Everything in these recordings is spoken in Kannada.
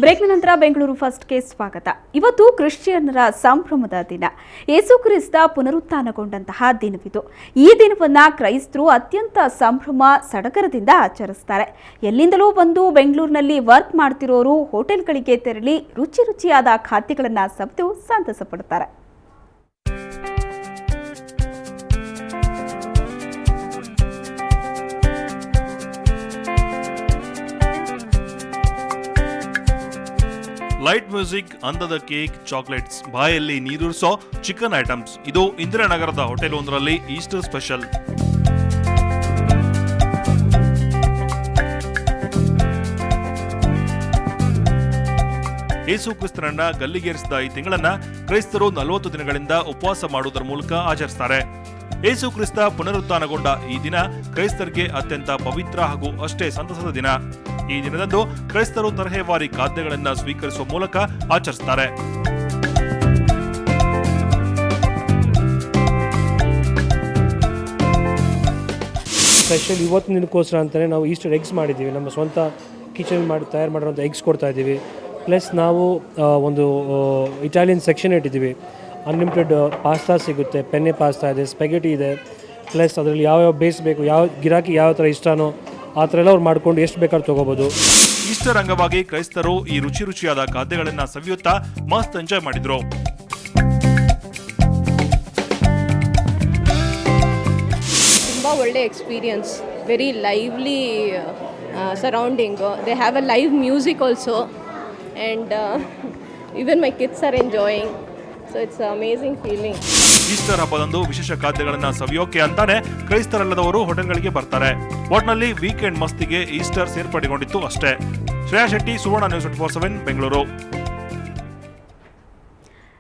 ಬ್ರೇಕ್ನ ನಂತರ ಬೆಂಗಳೂರು ಫಸ್ಟ್ಗೆ ಸ್ವಾಗತ. ಇವತ್ತು ಕ್ರಿಶ್ಚಿಯನ್ನರ ಸಂಭ್ರಮದ ದಿನ. ಯೇಸು ಕ್ರಿಸ್ತ ಪುನರುತ್ಥಾನಗೊಂಡಂತಹ ದಿನವಿದು. ಈ ದಿನವನ್ನ ಕ್ರೈಸ್ತರು ಅತ್ಯಂತ ಸಂಭ್ರಮ ಸಡಗರದಿಂದ ಆಚರಿಸ್ತಾರೆ. ಎಲ್ಲಿಂದಲೂ ಬಂದು ಬೆಂಗಳೂರಿನಲ್ಲಿ ವರ್ಕ್ ಮಾಡ್ತಿರೋರು ಹೋಟೆಲ್ಗಳಿಗೆ ತೆರಳಿ ರುಚಿಯಾದ ಖಾದ್ಯಗಳನ್ನು ಸವಿದು ಸಂತಸ ಪಡ್ತಾರೆ. ಲೈಟ್ ಮ್ಯೂಸಿಕ್, ಅಂದದ ಕೇಕ್, ಚಾಕ್ಲೇಟ್ಸ್, ಬಾಯಲ್ಲಿ ನೀರೂರಿಸೋ ಚಿಕನ್ ಐಟಮ್ಸ್. ಇದು ಇಂದಿರಾನಗರದ ಹೋಟೆಲ್ ಒಂದರಲ್ಲಿ ಈಸ್ಟರ್ ಸ್ಪೆಷಲ್. ಯೇಸು ಕ್ರಿಸ್ತನನ್ನ ಗಲ್ಲಿಗೇರಿಸಿದ ಈ ತಿಂಗಳನ್ನ ಕ್ರೈಸ್ತರು 40 ದಿನಗಳಿಂದ ಉಪವಾಸ ಮಾಡುವುದರ ಮೂಲಕ ಆಚರಿಸ್ತಾರೆ. ಯೇಸು ಕ್ರಿಸ್ತ ಪುನರುತ್ಥಾನಗೊಂಡ ಈ ದಿನ ಕ್ರೈಸ್ತರಿಗೆ ಅತ್ಯಂತ ಪವಿತ್ರ ಹಾಗೂ ಅಷ್ಟೇ ಸಂತಸದ ದಿನ. ಈ ದಿನದಂದು ಕ್ರೈಸ್ತರು ತರಹೇವಾರಿ ಖಾದ್ಯಗಳನ್ನು ಸ್ವೀಕರಿಸುವ ಮೂಲಕ ಆಚರಿಸುತ್ತಾರೆ. ಸ್ಪೆಷಲ್ ಇವತ್ತಿನ ದಿನಕ್ಕೋಸ್ಕರ ಅಂತಲೇ ನಾವು ಈಸ್ಟರ್ ಎಗ್ಸ್ ಮಾಡಿದ್ದೀವಿ. ನಮ್ಮ ಸ್ವಂತ ಕಿಚನ್ ತಯಾರು ಮಾಡಿರೋಂಥ ಎಗ್ಸ್ ಕೊಡ್ತಾ ಇದ್ದೀವಿ. ಪ್ಲಸ್ ನಾವು ಒಂದು ಇಟಾಲಿಯನ್ ಸೆಕ್ಷನ್ ಇಟ್ಟಿದ್ದೀವಿ. ಅನ್ಲಿಮಿಟೆಡ್ ಪಾಸ್ತಾ ಸಿಗುತ್ತೆ, ಪೆನ್ನೆ ಪಾಸ್ತಾ ಇದೆ, ಸ್ಪೆಗೆಟಿ ಇದೆ. ಪ್ಲಸ್ ಅದರಲ್ಲಿ ಯಾವ ಬೇಸ್ ಬೇಕು, ಯಾವ ಗಿರಾಕಿ ಯಾವ ಥರ ಇಷ್ಟನೋ ಆ ಥರ ಎಲ್ಲ ಅವ್ರು ಮಾಡ್ಕೊಂಡು ಎಷ್ಟು ಬೇಕಾದ್ರೂ ತೊಗೋಬೋದು. ಈಸ್ಟರ್ ಅಂಗವಾಗಿ ಕ್ರೈಸ್ತರು ಈ ರುಚಿಯಾದ ಖಾದ್ಯಗಳನ್ನು ಸವಿಯುತ್ತಾ ಮಸ್ತ್ ಎಂಜಾಯ್ ಮಾಡಿದ್ರು. ತುಂಬ ಒಳ್ಳೆ experience, very lively surrounding. They have a live music also and even my kids are enjoying. So it's amazing feeling. Easter ಹಬ್ಬದಂದು ವಿಶೇಷ ಖಾದ್ಯಗಳನ್ನು ಸವಿಯೋಕೆ ಅಂತಾನೆ ಕ್ರೈಸ್ತರಲ್ಲದವರು ಹೋಟೆಲ್ಗಳಿಗೆ ಬರ್ತಾರೆ. ಒಟ್ನಲ್ಲಿ ವೀಕೆಂಡ್ ಮಸ್ತಿಗೆ ಈಸ್ಟರ್ ಸೇರ್ಪಡೆಗೊಂಡಿತ್ತು ಅಷ್ಟೇ. ಶ್ರೇಯಾ ಶೆಟ್ಟಿ, ಸುವರ್ಣ ನ್ಯೂಸ್ 24/7 ಬೆಂಗಳೂರು.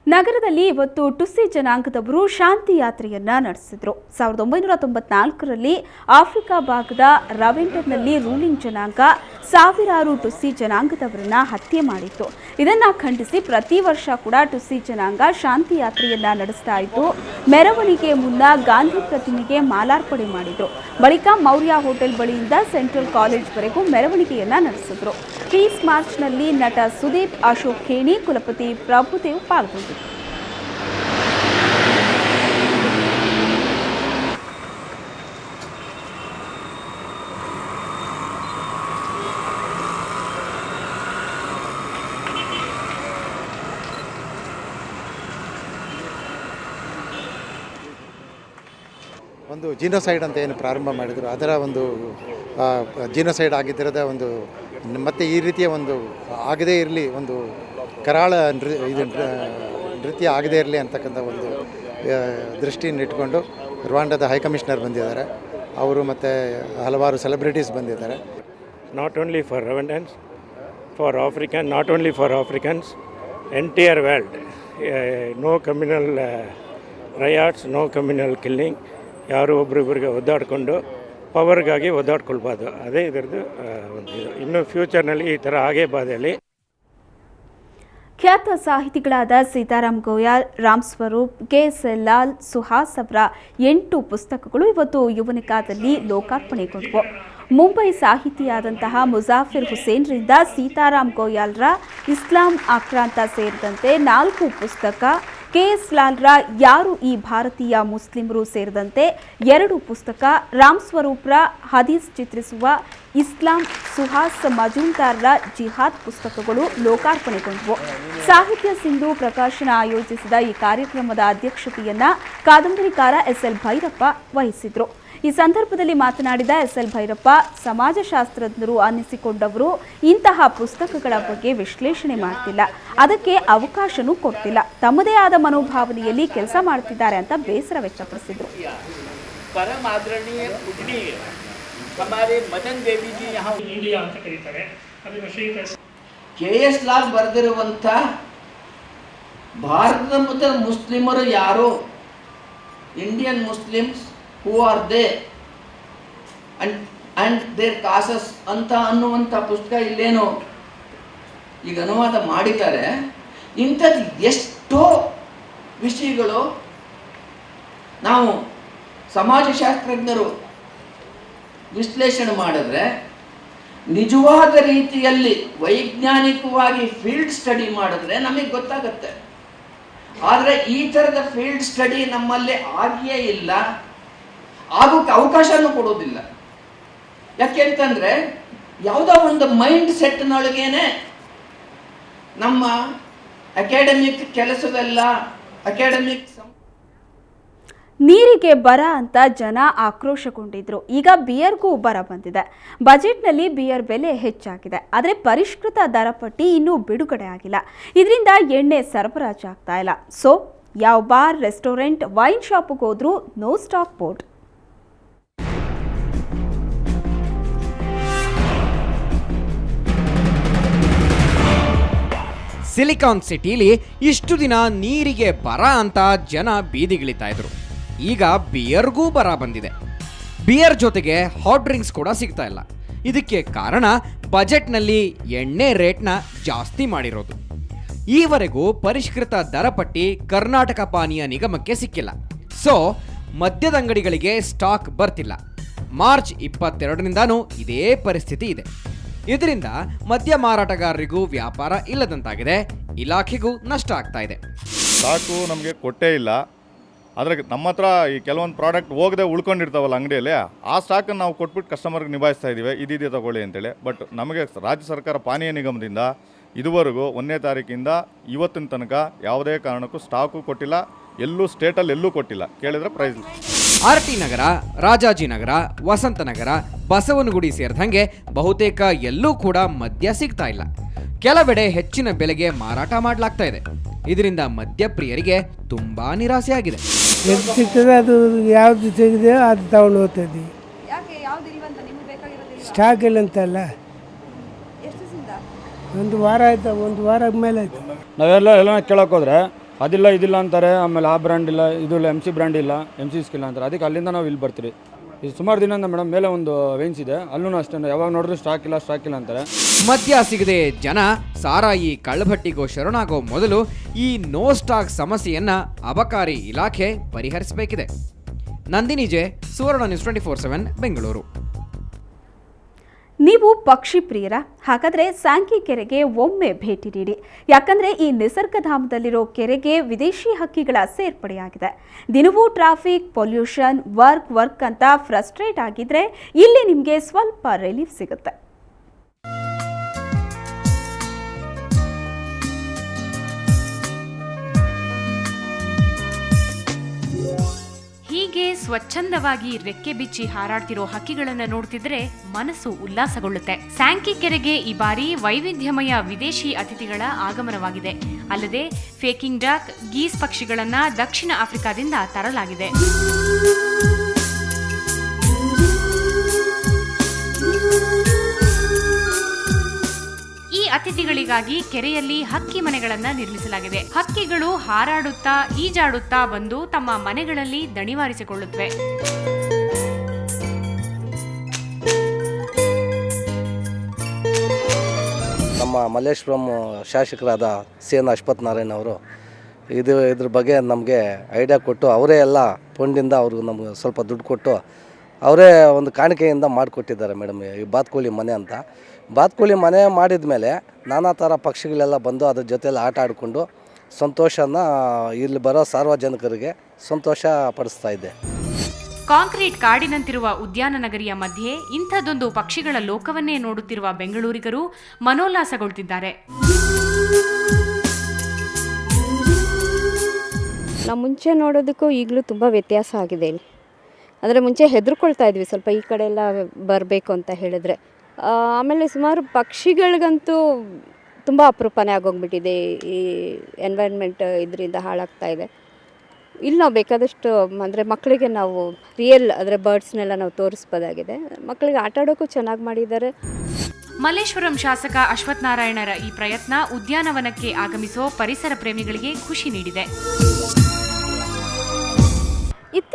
ನಗರದಲ್ಲಿ ಇವತ್ತು ಟುಸ್ಸಿ ಜನಾಂಗದವರು ಶಾಂತಿ ಯಾತ್ರೆಯನ್ನ ನಡೆಸಿದ್ರು. 1994ರಲ್ಲಿ ಆಫ್ರಿಕಾ ಭಾಗದ ರಾವೆಂಡರ್ನಲ್ಲಿ ರೂಲಿಂಗ್ ಜನಾಂಗ ಸಾವಿರಾರು ಟುಸ್ಸಿ ಜನಾಂಗದವರನ್ನ ಹತ್ಯೆ ಮಾಡಿತ್ತು. ಇದನ್ನ ಖಂಡಿಸಿ ಪ್ರತಿ ವರ್ಷ ಕೂಡ ಟುಸ್ಸಿ ಜನಾಂಗ ಶಾಂತಿ ಯಾತ್ರೆಯನ್ನ ನಡೆಸ್ತಾ ಇತ್ತು. ಮೆರವಣಿಗೆ ಮುನ್ನ ಗಾಂಧಿ ಪ್ರತಿಮೆಗೆ ಮಾಲಾರ್ಪಣೆ ಮಾಡಿದ್ರು. ಬಳಿಕ ಮೌರ್ಯ ಹೋಟೆಲ್ ಬಳಿಯಿಂದ ಸೆಂಟ್ರಲ್ ಕಾಲೇಜ್ವರೆಗೂ ಮೆರವಣಿಗೆಯನ್ನ ನಡೆಸಿದ್ರು. ಪೀಸ್ ಮಾರ್ಚ್ನಲ್ಲಿ ನಟ ಸುದೀಪ್, ಅಶೋಕ್ ಖೇಣಿ, ಕುಲಪತಿ ಪ್ರಭುದೇವ್ ಪಾಲ್ಗೊಂಡಿದ್ದರು. ಒಂದು ಜಿನೋಸೈಡ್ ಅಂತ ಏನು ಪ್ರಾರಂಭ ಮಾಡಿದರು, ಅದರ ಒಂದು ಜಿನೋಸೈಡ್ ಆಗಿದ್ದಿರದ ಒಂದು ಮತ್ತೆ ಈ ರೀತಿಯ ಒಂದು ಆಗದೇ ಇರಲಿ, ಒಂದು ಕರಾಳ ನೃತ್ಯ ಆಗದೇ ಇರಲಿ ಅಂತಕ್ಕಂಥ ಒಂದು ದೃಷ್ಟಿಯನ್ನು ಇಟ್ಕೊಂಡು ರುವಾಂಡದ ಹೈಕಮಿಷನರ್ ಬಂದಿದ್ದಾರೆ. ಅವರು ಮತ್ತು ಹಲವಾರು ಸೆಲೆಬ್ರಿಟೀಸ್ ಬಂದಿದ್ದಾರೆ. Not only for Rwandans, for African, not only for Africans, entire world. No communal riots, no communal killing. ಯಾರು ಒಬ್ರಿಬ್ಬರಿಗೆ ಒದ್ದಾಡಿಕೊಂಡು ಪವರ್ಗಾಗಿ ಒದ್ದಾಡ್ಕೊಳ್ಬಾರ್ದು. ಅದೇ ಇದರದ್ದು ಒಂದು ಇದು. ಇನ್ನು ಫ್ಯೂಚರ್ನಲ್ಲಿ ಈ ಥರ ಆಗೇ ಬಾಧೆಯಲ್ಲಿ. ಖ್ಯಾತ ಸಾಹಿತಿಗಳಾದ ಸೀತಾರಾಮ್ ಗೋಯಾಲ್, ರಾಮ್ ಸ್ವರೂಪ್, ಕೆ.ಎಸ್.ಎಲ್. ಲಾಲ್, ಸುಹಾಸ್ ಅವರ 8 ಪುಸ್ತಕಗಳು ಇವತ್ತು ಯುವನಿಕಾದಲ್ಲಿ ಲೋಕಾರ್ಪಣೆಗೊಂಡವು. ಮುಂಬೈ ಸಾಹಿತಿಯಾದಂತಹ ಮುಜಾಫಿರ್ ಹುಸೇನ್ರಿಂದ ಸೀತಾರಾಮ್ ಗೋಯಾಲ್ರ ಇಸ್ಲಾಂ ಆಕ್ರಾಂತ ಸೇರಿದಂತೆ 4 ಪುಸ್ತಕ, ಕೆ.ಎಸ್. ಲಾಲ್ರ ಯಾರು ಈ ಭಾರತೀಯ ಮುಸ್ಲಿಮರು ಸೇರಿದಂತೆ 2 ಪುಸ್ತಕ, ರಾಮ್ ಸ್ವರೂಪ್ರ ಹದೀಸ್ ಚಿತ್ರಿಸುವ ಇಸ್ಲಾಂ, ಸುಹಾಸ್ ಮಜುಮ್ದಾರ್ರ ಜಿಹಾದ್ ಪುಸ್ತಕಗಳು ಲೋಕಾರ್ಪಣೆಗೊಂಡವು. ಸಾಹಿತ್ಯ ಸಿಂಧು ಪ್ರಕಾಶನ ಆಯೋಜಿಸಿದ ಈ ಕಾರ್ಯಕ್ರಮದ ಅಧ್ಯಕ್ಷತೆಯನ್ನ ಕಾದಂಬರಿಕಾರ ಎಸ್.ಎಲ್. ಭೈರಪ್ಪ ವಹಿಸಿದ್ರು. ಈ ಸಂದರ್ಭದಲ್ಲಿ ಮಾತನಾಡಿದ ಎಸ್.ಎಲ್. ಭೈರಪ್ಪ, ಸಮಾಜಶಾಸ್ತ್ರಜ್ಞರು ಅನ್ನಿಸಿಕೊಂಡವರು ಇಂತಹ ಪುಸ್ತಕಗಳ ಬಗ್ಗೆ ವಿಶ್ಲೇಷಣೆ ಮಾಡ್ತಿಲ್ಲ, ಅದಕ್ಕೆ ಅವಕಾಶನೂ ಕೊಡ್ತಿಲ್ಲ, ತಮ್ಮದೇ ಆದ ಮನೋಭಾವನೆಯಲ್ಲಿ ಕೆಲಸ ಮಾಡ್ತಿದ್ದಾರೆ ಅಂತ ಬೇಸರ ವ್ಯಕ್ತಪಡಿಸಿದರು. ಕೆ.ಎಸ್. ಲಾಲ್ ಬರೆದಿರುವಂಥ ಭಾರತದ ಮತ್ತು ಮುಸ್ಲಿಮರು ಯಾರು, Indian Muslims who are they and their causes ಅಂತ ಅನ್ನುವಂಥ ಪುಸ್ತಕ ಇಲ್ಲೇನೋ ಈಗ ಅನುವಾದ ಮಾಡಿದ್ದಾರೆ. ಇಂಥದ್ದು ಎಷ್ಟೋ ವಿಷಯಗಳು ನಾವು ಸಮಾಜಶಾಸ್ತ್ರಜ್ಞರು ವಿಶ್ಲೇಷಣೆ ಮಾಡಿದ್ರೆ ನಿಜವಾದ ರೀತಿಯಲ್ಲಿ ವೈಜ್ಞಾನಿಕವಾಗಿ ಫೀಲ್ಡ್ ಸ್ಟಡಿ ಮಾಡಿದ್ರೆ ನಮಗೆ ಗೊತ್ತಾಗುತ್ತೆ. ಆದರೆ ಈ ಥರದ ಫೀಲ್ಡ್ ಸ್ಟಡಿ ನಮ್ಮಲ್ಲಿ ಆಗಿಯೇ ಇಲ್ಲ, ಆಗೋಕ್ಕೆ ಅವಕಾಶನೂ ಕೊಡೋದಿಲ್ಲ. ಯಾಕೆಂತಂದರೆ ಯಾವುದೋ ಒಂದು ಮೈಂಡ್ ಸೆಟ್ನೊಳಗೇನೆ ನಮ್ಮ ಅಕಾಡೆಮಿಕ್ ಕೆಲಸವೆಲ್ಲ ಅಕಾಡೆಮಿಕ್ ನೀರಿಗೆ ಬರ ಅಂತ ಜನ ಆಕ್ರೋಶಗೊಂಡಿದ್ರು. ಈಗ ಬಿಯರ್ಗೂ ಬರ ಬಂದಿದೆ. ಬಜೆಟ್ನಲ್ಲಿ ಬಿಯರ್ ಬೆಲೆ ಹೆಚ್ಚಾಗಿದೆ, ಆದರೆ ಪರಿಷ್ಕೃತ ದರ ಪಟ್ಟಿ ಇನ್ನೂ ಬಿಡುಗಡೆ ಆಗಿಲ್ಲ. ಇದರಿಂದ ಎಣ್ಣೆ ಸರಬರಾಜು ಆಗ್ತಾ ಇಲ್ಲ. ಸೊ ಯಾವ ಬಾರ್, ರೆಸ್ಟೋರೆಂಟ್, ವೈನ್ ಶಾಪ್ಗೆ ಹೋದ್ರೂ ನೋ ಸ್ಟಾಕ್ ಬೋರ್ಡ್. ಸಿಲಿಕಾನ್ ಸಿಟಿಲಿ ಇಷ್ಟು ದಿನ ನೀರಿಗೆ ಬರ ಅಂತ ಜನ ಬೀದಿಗಿಳಿತಾ ಇದ್ರು. ಈಗ ಬಿಯರ್ಗೂ ಬರ ಬಂದಿದೆ. ಬಿಯರ್ ಜೊತೆಗೆ ಹಾಟ್ ಡ್ರಿಂಕ್ಸ್ ಕೂಡ ಸಿಗ್ತಾ ಇಲ್ಲ. ಇದಕ್ಕೆ ಕಾರಣ ಬಜೆಟ್ನಲ್ಲಿ ಎಣ್ಣೆ ರೇಟ್ನ ಜಾಸ್ತಿ ಮಾಡಿರೋದು. ಈವರೆಗೂ ಪರಿಷ್ಕೃತ ದರ ಪಟ್ಟಿ ಕರ್ನಾಟಕ ಪಾನೀಯ ನಿಗಮಕ್ಕೆ ಸಿಕ್ಕಿಲ್ಲ. ಸೊ ಮದ್ಯದಂಗಡಿಗಳಿಗೆ ಸ್ಟಾಕ್ ಬರ್ತಿಲ್ಲ. ಮಾರ್ಚ್ 22ರಿಂದಾನೂ ಇದೇ ಪರಿಸ್ಥಿತಿ ಇದೆ. ಇದರಿಂದ ಮದ್ಯ ಮಾರಾಟಗಾರರಿಗೂ ವ್ಯಾಪಾರ ಇಲ್ಲದಂತಾಗಿದೆ, ಇಲಾಖೆಗೂ ನಷ್ಟ ಆಗ್ತಾ ಇದೆ. ಸ್ಟಾಕು ನಮಗೆ ಕೊಟ್ಟೇ ಇಲ್ಲ. ಆದರೆ ನಮ್ಮ ಹತ್ರ ಈ ಕೆಲವೊಂದು ಪ್ರಾಡಕ್ಟ್ ಹೋಗದೆ ಉಳ್ಕೊಂಡಿರ್ತಾವಲ್ಲ ಅಂಗಡಿಯಲ್ಲಿ, ಆ ಸ್ಟಾಕನ್ನು ನಾವು ಕೊಟ್ಬಿಟ್ಟು ಕಸ್ಟಮರ್ಗೆ ನಿಭಾಯಿಸ್ತಾ ಇದ್ದೀವಿ, ಇದಿದೆ ತಗೊಳ್ಳಿ ಅಂತೇಳಿ. ಬಟ್ ನಮಗೆ ರಾಜ್ಯ ಸರ್ಕಾರ ಪಾನೀಯ ನಿಗಮದಿಂದ ಇದುವರೆಗೂ 1ನೇ ತಾರೀಕಿಂದ ಇವತ್ತಿನ ತನಕ ಯಾವುದೇ ಕಾರಣಕ್ಕೂ ಸ್ಟಾಕು ಕೊಟ್ಟಿಲ್ಲ. ಎಲ್ಲೂ ಸ್ಟೇಟಲ್ಲಿ ಎಲ್ಲೂ ಕೊಟ್ಟಿಲ್ಲ. ಕೇಳಿದ್ರೆ ಪ್ರೈಸ್ RT ನಗರ, ರಾಜಾಜಿನಗರ, ವಸಂತನಗರ, ಬಸವನಗುಡಿ ಸೇರಿದಂಗೆ ಬಹುತೇಕ ಎಲ್ಲೂ ಕೂಡ ಮದ್ಯ ಸಿಗ್ತಾ ಇಲ್ಲ. ಕೆಲವೆಡೆ ಹೆಚ್ಚಿನ ಬೆಲೆಗೆ ಮಾರಾಟ ಮಾಡಲಾಗ್ತಾ ಇದೆ. ಇದರಿಂದ ಮದ್ಯಪ್ರಿಯರಿಗೆ ತುಂಬಾ ನಿರಾಸೆ ಆಗಿದೆ. ಎಲ್ಲಿ ಸಿಗ್ತದೆ ಅದು ಯಾವ್ದು ಸಿಗಿದೆ ಅದು ತಗೊಂಡು ಹೋಗ್ತದೆ. ಸ್ಟಾಕ್ ಇಲ್ಲ ಅಂತಲ್ಲ, ಒಂದು ವಾರ ಆಯ್ತು, ಒಂದು ವಾರ ಮೇಲೆ ಆಯ್ತು. ನಾವೆಲ್ಲ ಕೇಳೋಕೆ ಹೋದ್ರೆ ಅದಿಲ್ಲ ಇದಿಲ್ಲ ಅಂತಾರೆ. ಆಮೇಲೆ ಆ ಬ್ರ್ಯಾಂಡ್ ಇಲ್ಲ, ಇದು ಇಲ್ಲ, MC ಬ್ರ್ಯಾಂಡ್ ಇಲ್ಲ, MC ಸ್ಕಿಲ್ಲ ಅಂತಾರೆ. ಅದಕ್ಕೆ ಅಲ್ಲಿಂದ ನಾವು ಇಲ್ಲಿ ಬರ್ತೀವಿ. ಇದು ಸುಮಾರು ದಿನದಿಂದ ಮೇಡಮ್ ಮೇಲೆ ಒಂದು ವೇನ್ಸ್ ಇದೆ, ಅಲ್ಲೂ ಅಷ್ಟೇ ಯಾವಾಗ ನೋಡಿದ್ರು ಸ್ಟಾಕ್ ಇಲ್ಲ ಅಂತಾರೆ. ಮದ್ಯ ಸಿಗದೆ ಜನ ಸಾರಾಯಿ ಕಳ್ಳಭಟ್ಟಿಗೋ ಶರಣಾಗೋ ಮೊದಲು ಈ ನೋ ಸ್ಟಾಕ್ ಸಮಸ್ಯೆಯನ್ನ ಅಬಕಾರಿ ಇಲಾಖೆ ಪರಿಹರಿಸಬೇಕಿದೆ. ನಂದಿನಿ ಜೆ, ಸುವರ್ಣ ನ್ಯೂಸ್ 24/7 ಬೆಂಗಳೂರು. ನೀವು ಪಕ್ಷಿ ಪ್ರಿಯರ? ಹಾಗಾದರೆ ಸ್ಯಾಂಕಿ ಕೆರೆಗೆ ಒಮ್ಮೆ ಭೇಟಿ ನೀಡಿ. ಯಾಕಂದರೆ ಈ ನಿಸರ್ಗಧಾಮದಲ್ಲಿರೋ ಕೆರೆಗೆ ವಿದೇಶಿ ಹಕ್ಕಿಗಳ ಸೇರ್ಪಡೆಯಾಗಿದೆ. ದಿನವೂ ಟ್ರಾಫಿಕ್, ಪೊಲ್ಯೂಷನ್, ವರ್ಕ್ ಅಂತ ಫ್ರಸ್ಟ್ರೇಟ್ ಆಗಿದ್ರೆ ಇಲ್ಲಿ ನಿಮಗೆ ಸ್ವಲ್ಪ ರಿಲೀಫ್ ಸಿಗುತ್ತೆ. ಹೀಗೆ ಸ್ವಚ್ಛಂದವಾಗಿ ರೆಕ್ಕೆ ಬಿಚ್ಚಿ ಹಾರಾಡ್ತಿರೋ ಹಕ್ಕಿಗಳನ್ನ ನೋಡ್ತಿದ್ರೆ ಮನಸ್ಸು ಉಲ್ಲಾಸಗೊಳ್ಳುತ್ತೆ. ಸ್ಯಾಂಕಿ ಕೆರೆಗೆ ಈ ಬಾರಿ ವೈವಿಧ್ಯಮಯ ವಿದೇಶಿ ಅತಿಥಿಗಳ ಆಗಮನವಾಗಿದೆ. ಅಲ್ಲದೆ ಫೇಕಿಂಗ್ ಡಕ್, ಗೀಸ್ ಪಕ್ಷಿಗಳನ್ನ ದಕ್ಷಿಣ ಆಫ್ರಿಕಾದಿಂದ ತರಲಾಗಿದೆ. ಈ ಅತಿಥಿಗಳಿಗಾಗಿ ಕೆರೆಯಲ್ಲಿ ಹಕ್ಕಿ ಮನೆಗಳನ್ನ ನಿರ್ಮಿಸಲಾಗಿದೆ. ಹಕ್ಕಿಗಳು ಹಾರಾಡುತ್ತಾ, ಈಜಾಡುತ್ತಾ ಬಂದು ತಮ್ಮ ಮನೆಗಳಲ್ಲಿ ದಣಿವಾರಿಸಿಕೊಳ್ಳುತ್ತವೆ. ನಮ್ಮ ಮಲ್ಲೇಶ್ವರಂ ಶಾಸಕರಾದ CN ಅಶ್ವಥ್ ನಾರಾಯಣ್ ಅವರು ಇದ್ರ ಬಗ್ಗೆ ನಮಗೆ ಐಡಿಯಾ ಕೊಟ್ಟು, ಅವರೇ ಎಲ್ಲ ಫಂಡಿಂದ ಅವ್ರಿಗೆ ನಮ್ಗೆ ಸ್ವಲ್ಪ ದುಡ್ಡು ಕೊಟ್ಟು ಅವರೇ ಒಂದು ಕಾಣಿಕೆಯಿಂದ ಮಾಡಿಕೊಟ್ಟಿದ್ದಾರೆ ಮೇಡಮ್. ಈ ಬಾತುಕೋಳಿ ಮನೆ ಅಂತ. ಬಾತುಕೋಳಿ ಮನೆ ಮಾಡಿದ ಮೇಲೆ ನಾನಾ ಥರ ಪಕ್ಷಿಗಳೆಲ್ಲ ಬಂದು ಅದ್ರ ಜೊತೆಯಲ್ಲಿ ಆಟ ಆಡಿಕೊಂಡು ಸಂತೋಷನ ಇಲ್ಲಿ ಬರೋ ಸಾರ್ವಜನಿಕರಿಗೆ ಸಂತೋಷ ಪಡಿಸ್ತಾ ಇದೆ. ಕಾಂಕ್ರೀಟ್ ಕಾಡಿನಂತಿರುವ ಉದ್ಯಾನ ನಗರಿಯ ಮಧ್ಯೆ ಇಂಥದ್ದೊಂದು ಪಕ್ಷಿಗಳ ಲೋಕವನ್ನೇ ನೋಡುತ್ತಿರುವ ಬೆಂಗಳೂರಿಗರು ಮನೋಲ್ಲಾಸಗೊಳ್ತಿದ್ದಾರೆ. ನಾವು ಮುಂಚೆ ನೋಡೋದಕ್ಕೂ ಈಗಲೂ ತುಂಬ ವ್ಯತ್ಯಾಸ ಆಗಿದೆ. ಅಂದರೆ ಮುಂಚೆ ಹೆದರ್ಕೊಳ್ತಾ ಇದ್ವಿ ಸ್ವಲ್ಪ ಈ ಕಡೆ ಎಲ್ಲ ಬರಬೇಕು ಅಂತ ಹೇಳಿದ್ರೆ. ಆಮೇಲೆ ಸುಮಾರು ಪಕ್ಷಿಗಳಿಗಂತೂ ತುಂಬ ಅಪರೂಪನೇ ಆಗೋಗ್ಬಿಟ್ಟಿದೆ. ಈ ಎನ್ವೈರ್ನ್ಮೆಂಟ್ ಇದರಿಂದ ಹಾಳಾಗ್ತಾ ಇದೆ. ಇಲ್ಲಿ ನಾವು ಬೇಕಾದಷ್ಟು ಅಂದರೆ ಮಕ್ಕಳಿಗೆ ನಾವು ರಿಯಲ್ ಅಂದರೆ ಬರ್ಡ್ಸ್ನೆಲ್ಲ ನಾವು ತೋರಿಸ್ಬೋದಾಗಿದೆ. ಮಕ್ಕಳಿಗೆ ಆಟ ಆಡೋಕ್ಕೂ ಚೆನ್ನಾಗಿ ಮಾಡಿದ್ದಾರೆ. ಮಲ್ಲೇಶ್ವರಂ ಶಾಸಕ ಅಶ್ವಥ್ ನಾರಾಯಣರ ಈ ಪ್ರಯತ್ನ ಉದ್ಯಾನವನಕ್ಕೆ ಆಗಮಿಸೋ ಪರಿಸರ ಪ್ರೇಮಿಗಳಿಗೆ ಖುಷಿ ನೀಡಿದೆ.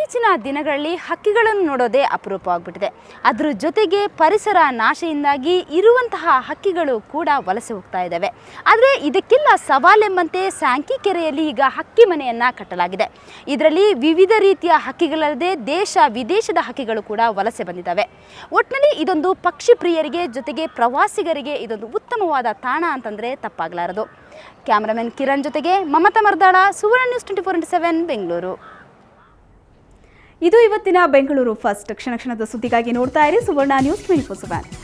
ಇತ್ತೀಚಿನ ದಿನಗಳಲ್ಲಿ ಹಕ್ಕಿಗಳನ್ನು ನೋಡೋದೇ ಅಪರೂಪವಾಗಿಬಿಟ್ಟಿದೆ. ಅದರ ಜೊತೆಗೆ ಪರಿಸರ ನಾಶದಿಂದಾಗಿ ಇರುವಂತಹ ಹಕ್ಕಿಗಳು ಕೂಡ ವಲಸೆ ಹೋಗ್ತಾ ಇದ್ದಾವೆ. ಆದರೆ ಇದಕ್ಕೆಲ್ಲ ಸವಾಲೆಂಬಂತೆ ಸ್ಯಾಂಕಿ ಕೆರೆಯಲ್ಲಿ ಈಗ ಹಕ್ಕಿ ಮನೆಯನ್ನು ಕಟ್ಟಲಾಗಿದೆ. ಇದರಲ್ಲಿ ವಿವಿಧ ರೀತಿಯ ಹಕ್ಕಿಗಳಲ್ಲದೆ ದೇಶ ವಿದೇಶದ ಹಕ್ಕಿಗಳು ಕೂಡ ವಲಸೆ ಬಂದಿದ್ದಾವೆ. ಒಟ್ಟಿನಲ್ಲಿ ಇದೊಂದು ಪಕ್ಷಿ ಪ್ರಿಯರಿಗೆ ಜೊತೆಗೆ ಪ್ರವಾಸಿಗರಿಗೆ ಇದೊಂದು ಉತ್ತಮವಾದ ತಾಣ ಅಂತಂದರೆ ತಪ್ಪಾಗಲಾರದು. ಕ್ಯಾಮರಾಮನ್ ಕಿರಣ್ ಜೊತೆಗೆ ಮಮತಾ ಮರ್ದಾಳ, ಸುವರ್ಣ ನ್ಯೂಸ್ 24/7 ಬೆಂಗಳೂರು. ಇದು ಇವತ್ತಿನ ಬೆಂಗಳೂರು ಫಸ್ಟ್. ಕ್ಷಣ ಕ್ಷಣದ ಸುದ್ದಿಗಾಗಿ ನೋಡ್ತಾ ಇರಿ ಸುವರ್ಣ ನ್ಯೂಸ್ 24/7.